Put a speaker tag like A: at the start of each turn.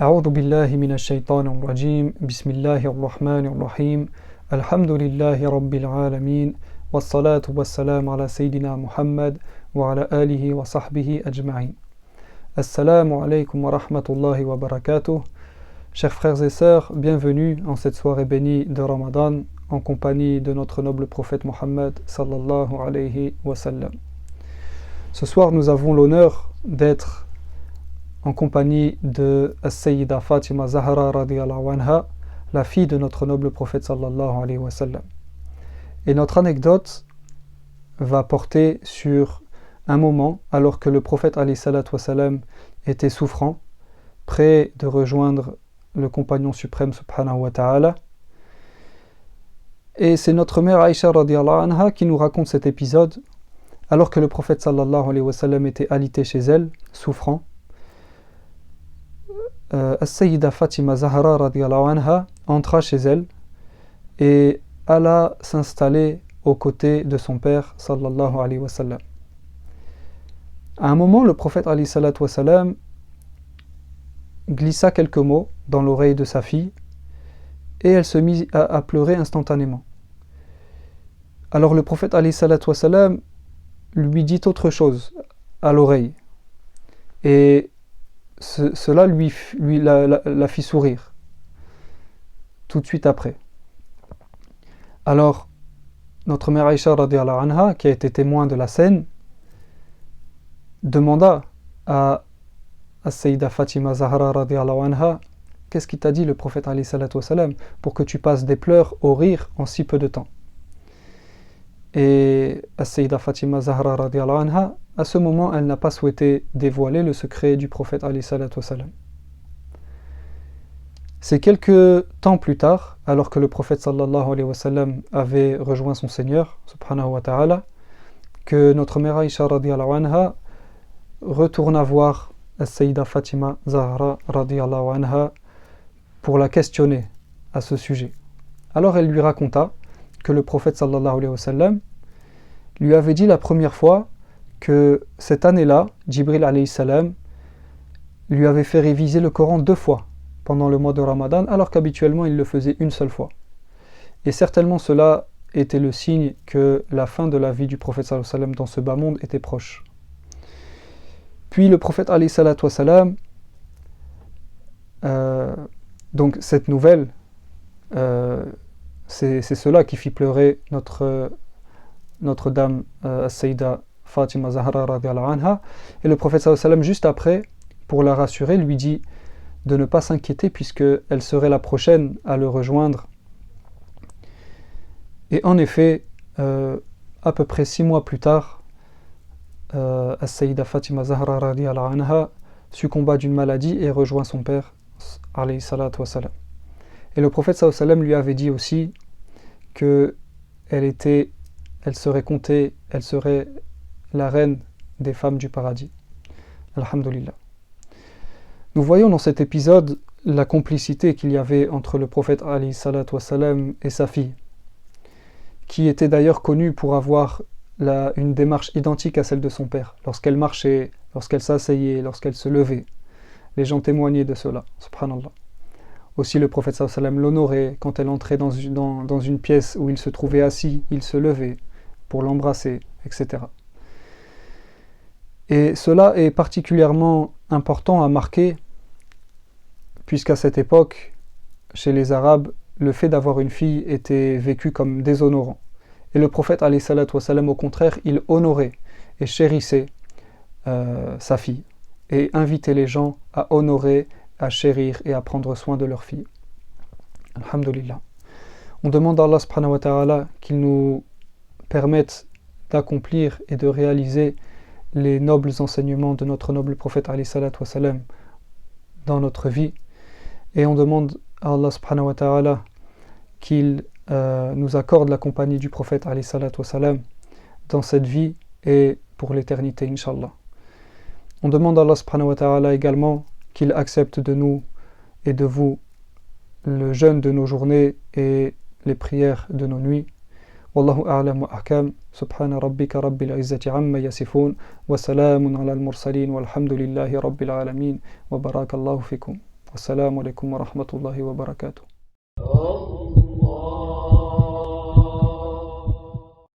A: أعوذ بالله من الشيطان الرجيم بسم الله الرحمن الرحيم الحمد لله رب العالمين والصلاة والسلام على سيدنا محمد وعلى آله وصحبه أجمعين. Assalamu alaikum wa rahmatullahi wa barakatuh. Chers frères et sœurs, bienvenue en cette soirée bénie de Ramadan en compagnie de notre noble prophète Mohammed sallallahu alayhi wa sallam. Ce soir, nous avons l'honneur d'être en compagnie de As-Sayyida Fatima Zahra radiyallahu anha, la fille de notre noble prophète sallallahu alayhi wa sallam. Et notre anecdote va porter sur un moment alors que le prophète alayhi salatu wa sallam était souffrant, prêt de rejoindre le compagnon suprême subhanahu wa ta'ala. Et c'est notre mère Aïcha radiyallahu anha qui nous raconte cet épisode alors que le prophète sallallahu alayhi wa sallam était alité chez elle, souffrant. As-Sayyida Fatima Zahra radiyallahu anha entra chez elle et alla s'installer aux côtés de son père sallallahu alayhi wa sallam. À un moment, le prophète alayhi salatu wa sallam glissa quelques mots dans l'oreille de sa fille et elle se mit à pleurer instantanément. Alors le prophète alayhi salatu wa sallam lui dit autre chose à l'oreille et cela la fit sourire tout de suite après. Alors notre mère Aïcha radiyallahu anha, qui a été témoin de la scène, demanda à Sayyida Fatima Zahra radiyallahu anha: qu'est-ce qu'il t'a dit le prophète alayhi salatu wa salam pour que tu passes des pleurs au rire en si peu de temps? Et Sayyida Fatima Zahra radiyallahu anha, à ce moment, elle n'a pas souhaité dévoiler le secret du prophète alayhi salatu wa salam. C'est quelques temps plus tard, alors que le prophète sallallahu alayhi wa sallam avait rejoint son Seigneur subhanahu wa ta'ala, que notre mère Aïcha radiyallahu anha retourna voir Sayyida Fatima Zahra radiyallahu anha pour la questionner à ce sujet. Alors elle lui raconta que le prophète sallallahu alayhi wa sallam lui avait dit la première fois que cette année-là, Jibril alayhi salam lui avait fait réviser le Coran 2 fois pendant le mois de Ramadan, alors qu'habituellement il le faisait une seule fois. Et certainement cela était le signe que la fin de la vie du prophète sallallahu alayhi wa sallam dans ce bas monde était proche. Puis le prophète alayhi salatu wa salam, donc cette nouvelle, c'est cela qui fit pleurer notre dame Sayyida Fatima Zahra radiyallahu anha, et le prophète sallallahu alayhi wa sallam juste après, pour la rassurer, lui dit de ne pas s'inquiéter puisque elle serait la prochaine à le rejoindre. Et en effet, à peu près 6 mois plus tard, As-Sayyida Fatima Zahra radiyallahu anha succomba d'une maladie et rejoint son père alayhi salatu wa salam. Et le prophète sallallahu alayhi wa sallam lui avait dit aussi que elle serait la reine des femmes du paradis. Alhamdulillah. Nous voyons dans cet épisode la complicité qu'il y avait entre le prophète alayhi salatu wa salam et sa fille, qui était d'ailleurs connue pour avoir une démarche identique à celle de son père. Lorsqu'elle marchait, lorsqu'elle s'asseyait, lorsqu'elle se levait, les gens témoignaient de cela, subhanallah. Aussi le prophète sallallahu alayhi wa sallam l'honorait quand elle entrait dans une pièce où il se trouvait assis, il se levait pour l'embrasser, etc. Et cela est particulièrement important à marquer puisqu'à cette époque, chez les Arabes, le fait d'avoir une fille était vécu comme déshonorant. Et le prophète alayhi salatu wa salam, au contraire, il honorait et chérissait sa fille et invitait les gens à honorer, à chérir et à prendre soin de leur fille. Alhamdulillah. On demande à Allah subhanahu wa ta'ala qu'il nous permette d'accomplir et de réaliser les nobles enseignements de notre noble prophète alayhi salatu wa salam dans notre vie. Et on demande à Allah subhanahu wa ta'ala qu'il nous accorde la compagnie du prophète alayhi salatu wa salam dans cette vie et pour l'éternité, inshallah. On demande à Allah subhanahu wa ta'ala également qu'il accepte de nous et de vous le jeûne de nos journées et les prières de nos nuits. Wallahu a'lam wa ahkam. Subhana rabbika rabbil izzati amma yasifun wa salamun ala al-mursalin walhamdulillahi rabbil alamin wa barakallahu fikum. Wassalamu alaikum wa rahmatullahi wa barakatuh.